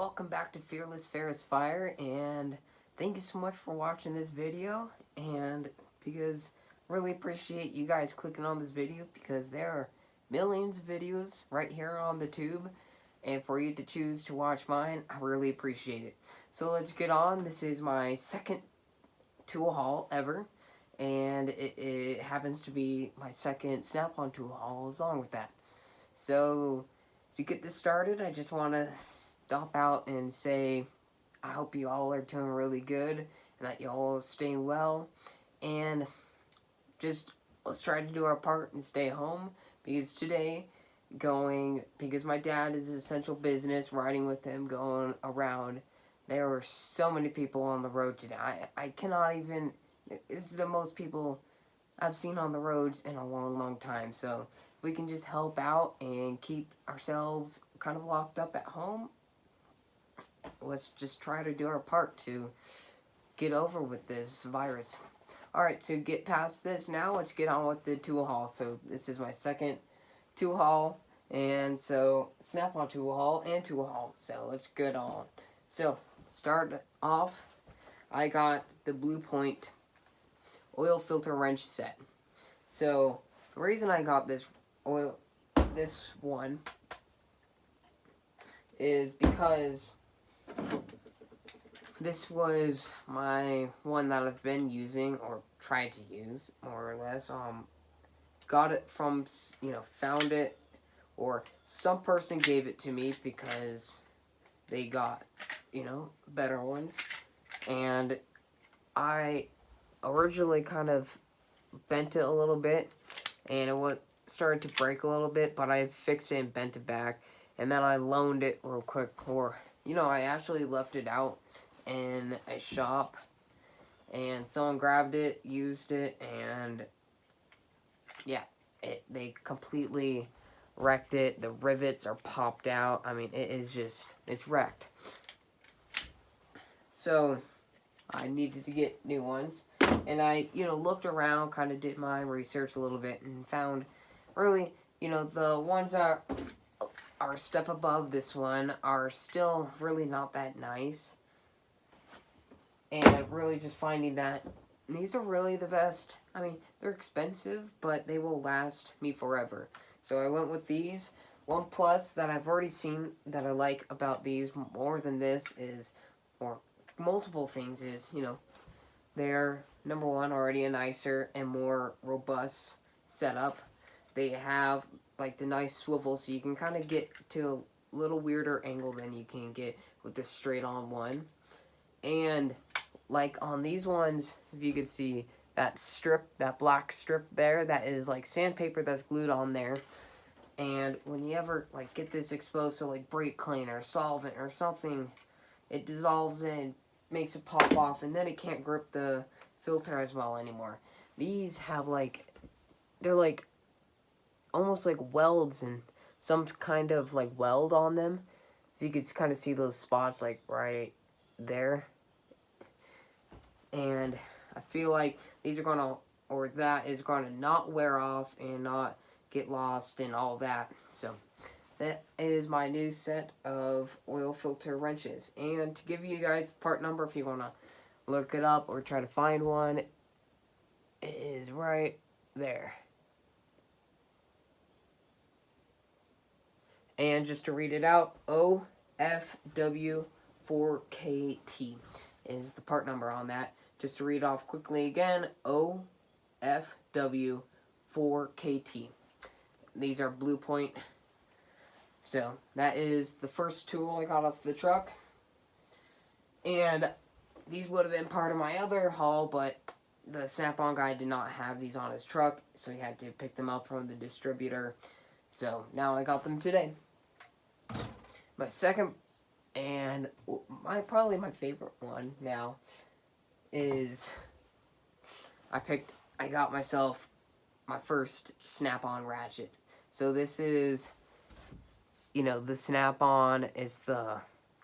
welcome back to Fearless Ferris Fire, and thank you so much for watching this video, and because I really appreciate you guys clicking on this video, because there are millions of videos right here on the tube, and for you to choose to watch mine, I really appreciate it. So let's get on. This is my second tool haul ever, and it happens to be my second Snap-on tool haul along with that. So to get this started, I just want to stop out and say I hope you all are doing really good and that you all are staying well, and just let's try to do our part and stay home, because today because my dad is essential business, riding with him, going around, there were so many people on the road today. I cannot even, it's the most people I've seen on the roads in a long time. So if we can just help out and keep ourselves kind of locked up at home, let's just try to do our part to get over with this virus. Alright, to get past this now, let's get on with the tool haul. So this is my second tool haul, and so Snap-on tool haul and tool haul. So let's get on. So start off, I got the Blue Point oil filter wrench set. So the reason I got this one is because this was my one that I've been using, or tried to use, more or less. Got it from, found it, or some person gave it to me because they got, better ones. And I originally kind of bent it a little bit, and it started to break a little bit, but I fixed it and bent it back, and then I loaned it real quick, or, I actually left it out in a shop, and someone grabbed it, used it, and yeah, they completely wrecked it. The rivets are popped out. I mean, it's wrecked. So I needed to get new ones, and I, looked around, kind of did my research a little bit, and found really, the ones that are a step above this one are still really not that nice. And really just finding that these are really the best. I mean, they're expensive, but they will last me forever. So I went with these. One plus that I've already seen that I like about these more than this is, or multiple things is, they're, number one, already a nicer and more robust setup. They have, like, the nice swivel, so you can kind of get to a little weirder angle than you can get with this straight-on one. And like on these ones, if you could see that strip, that black strip there, that is like sandpaper that's glued on there. And when you ever like get this exposed to like brake cleaner, solvent, or something, it dissolves and makes it pop off, and then it can't grip the filter as well anymore. These have like, they're like almost like welds and some kind of like weld on them, so you can kind of see those spots like right there. And I feel like these are gonna, or that is gonna not wear off and not get lost and all that. So that is my new set of oil filter wrenches. And to give you guys the part number, if you wanna look it up or try to find one, it is right there. And just to read it out, OFW4KT is the part number on that. Just to read off quickly again, OFW4KT. These are Blue Point. So that is the first tool I got off the truck. And these would have been part of my other haul, but the Snap-on guy did not have these on his truck, so he had to pick them up from the distributor. So now I got them today. My second, and probably my favorite one now, is I got myself my first Snap-on ratchet. So this is, the Snap-on is the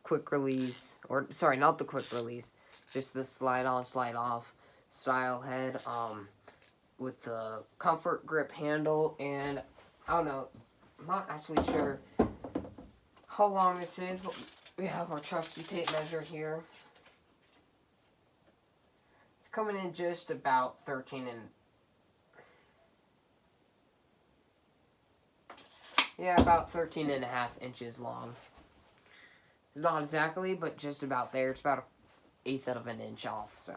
quick release, or sorry, not the quick release, just the slide on, slide off style head, with the comfort grip handle, and I don't know, I'm not actually sure how long this is, but we have our trusty tape measure here. It's coming in just about 13 and... yeah, about 13.5 inches long. It's not exactly, but just about there. It's about 1/8 of an inch off, so.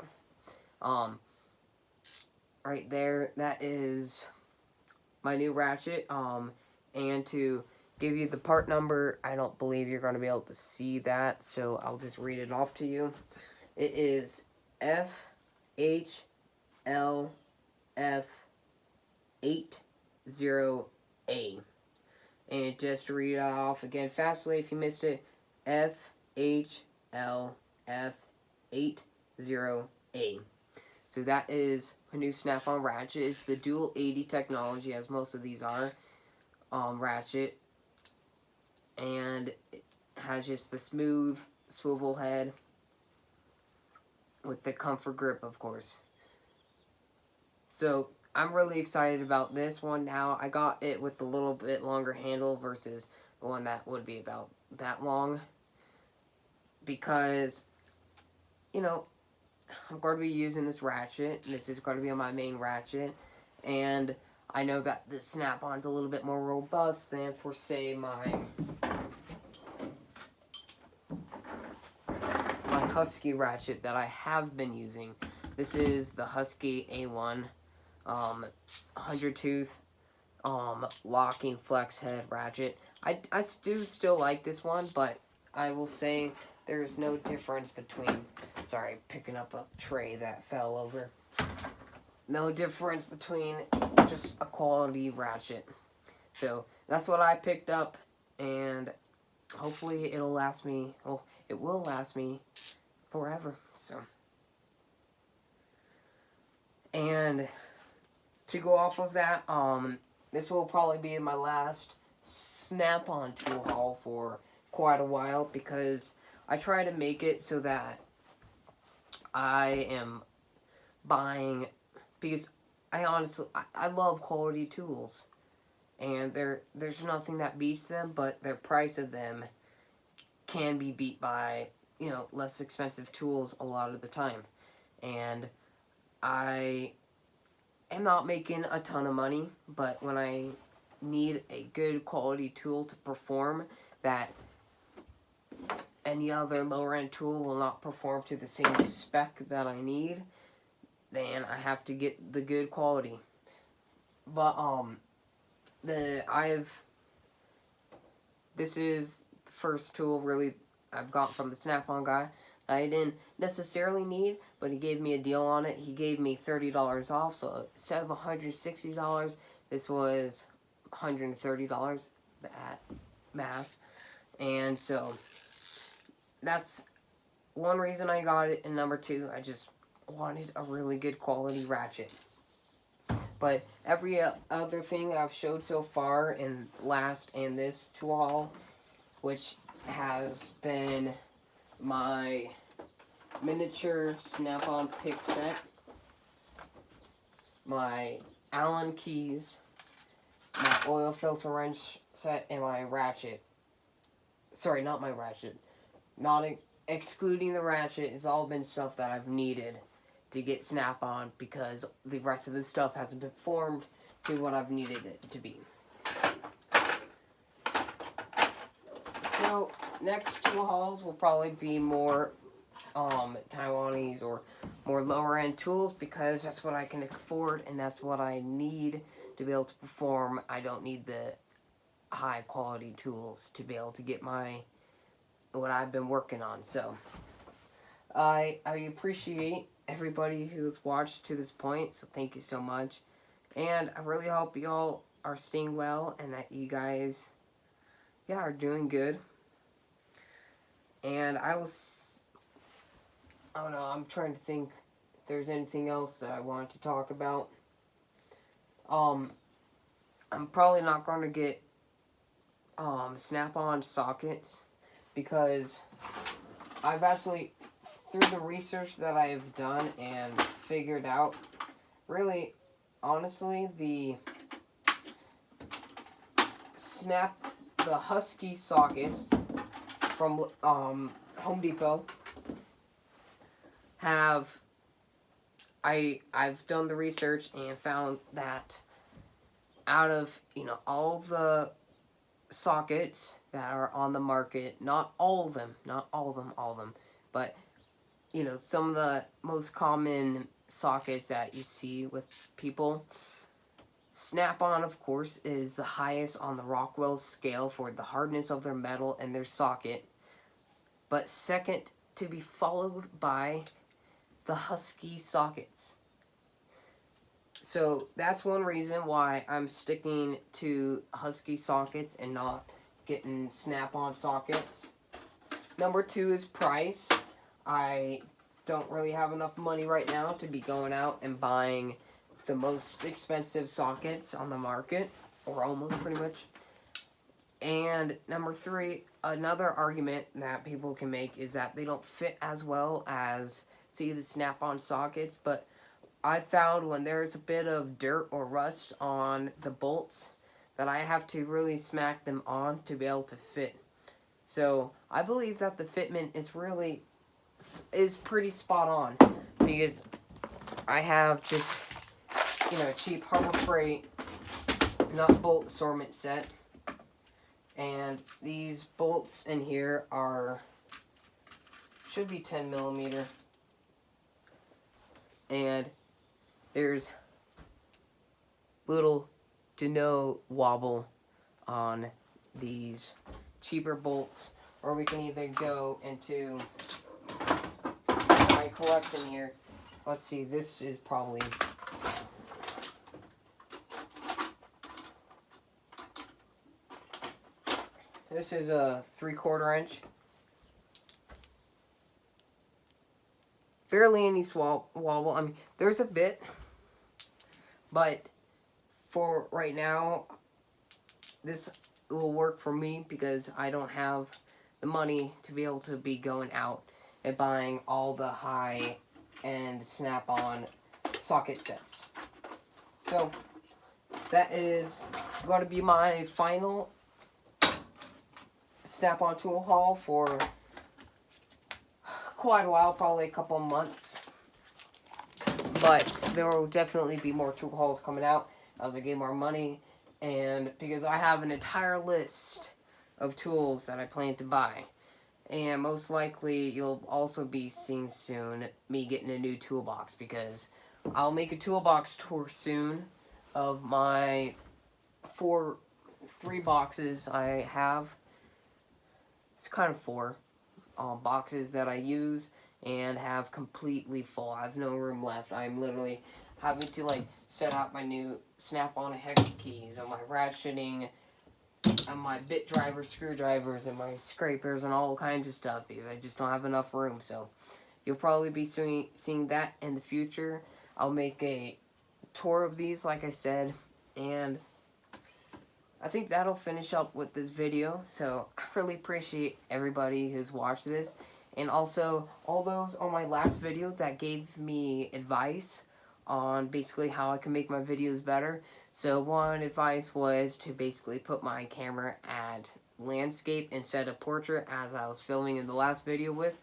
Right there, that is my new ratchet. And to give you the part number, I don't believe you're going to be able to see that, so I'll just read it off to you. It is FHLF80A. And just to read it off again fastly if you missed it, FHLF80A. So that is a new Snap-on ratchet. It's the dual 80 technology, as most of these are, ratchet. And it has just the smooth swivel head with the comfort grip, of course. So I'm really excited about this one now. I got it with a little bit longer handle versus the one that would be about that long. Because, you know, I'm going to be using this ratchet. This is going to be my main ratchet. And I know that the Snap-on's a little bit more robust than for, say, my Husky ratchet that I have been using. This is the Husky A1 100 tooth locking flex head ratchet. I do still like this one, but I will say there's no difference between, sorry, picking up a tray that fell over. No difference between just a quality ratchet. So that's what I picked up, and hopefully it'll last me, well, it will last me forever. So, and to go off of that, this will probably be my last Snap-on tool haul for quite a while, because I try to make it so that I am buying, because I honestly, I love quality tools, and there's nothing that beats them, but the price of them can be beat by, you know, less expensive tools a lot of the time. And I am not making a ton of money, but when I need a good quality tool to perform that any other lower end tool will not perform to the same spec that I need, then I have to get the good quality. But this is the first tool really I've got from the Snap-on guy that I didn't necessarily need, but he gave me a deal on it. He gave me $30 off, so instead of $160, this was $130, that math. And so that's one reason I got it, and number two, I just wanted a really good quality ratchet. But every other thing I've showed so far in last and this tool haul, which has been my miniature Snap-on pick set, my Allen keys, my oil filter wrench set, and my ratchet. Sorry, not my ratchet. Not excluding the ratchet, it's all been stuff that I've needed to get Snap-on, because the rest of the stuff hasn't been formed to what I've needed it to be. So next tool hauls will probably be more Taiwanese or more lower end tools, because that's what I can afford and that's what I need to be able to perform. I don't need the high quality tools to be able to get what I've been working on. So I appreciate everybody who's watched to this point, so thank you so much. And I really hope you all are staying well and that you guys, yeah, are doing good. And I don't know, I'm trying to think if there's anything else that I want to talk about. I'm probably not going to get Snap-on sockets, because I've actually, through the research that I've done and figured out, really, honestly, the Husky sockets from Home Depot. I've done the research and found that out of, all the sockets that are on the market, not all of them, but, some of the most common sockets that you see with people, Snap-on, of course, is the highest on the Rockwell scale for the hardness of their metal and their socket, but second to be followed by the Husky sockets. So that's one reason why I'm sticking to Husky sockets and not getting Snap-on sockets. Number 2 is price. I don't really have enough money right now to be going out and buying the most expensive sockets on the market, or almost pretty much. And number 3, another argument that people can make is that they don't fit as well as, see, the Snap-on sockets, but I found when there's a bit of dirt or rust on the bolts that I have to really smack them on to be able to fit. So I believe that the fitment is pretty spot on, because I have just, cheap Harbor Freight nut bolt assortment set, and these bolts in here should be 10 millimeter, and there's little to no wobble on these cheaper bolts, or we can either go into my collection here. Let's see, this is probably, this is a 3/4 inch. Barely any wobble. I mean, there's a bit, but for right now, this will work for me because I don't have the money to be able to be going out and buying all the high-end Snap-on socket sets. So that is going to be my final Snap-on tool haul for quite a while, probably a couple months. But there will definitely be more tool hauls coming out as I get more money, and because I have an entire list of tools that I plan to buy. And most likely you'll also be seeing soon me getting a new toolbox, because I'll make a toolbox tour soon of my 3 boxes I have. It's kind of 4 boxes that I use and have completely full. I have no room left. I'm literally having to set out my new Snap-on hex keys and my ratcheting and my bit driver screwdrivers and my scrapers and all kinds of stuff, because I just don't have enough room. So you'll probably be seeing that in the future. I'll make a tour of these, like I said, and I think that'll finish up with this video. So I really appreciate everybody who's watched this, and also all those on my last video that gave me advice on basically how I can make my videos better. So one advice was to basically put my camera at landscape instead of portrait, as I was filming in the last video with.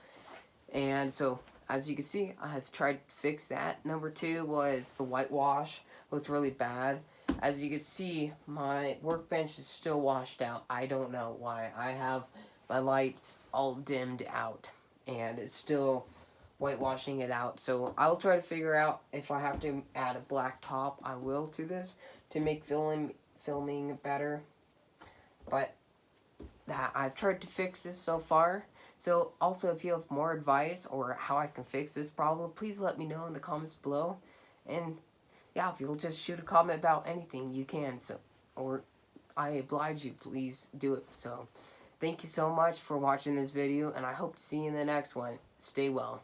And so as you can see, I've tried to fix that. Number 2 was the whitewash was really bad. As you can see, my workbench is still washed out. I don't know why. I have my lights all dimmed out, and it's still whitewashing it out. So I'll try to figure out if I have to add a black top. I will to this to make filming better. But I've tried to fix this so far. So also, if you have more advice or how I can fix this problem, please let me know in the comments below. And yeah, if you'll just shoot a comment about anything, you can. So, or I oblige you, please do it. So thank you so much for watching this video, and I hope to see you in the next one. Stay well.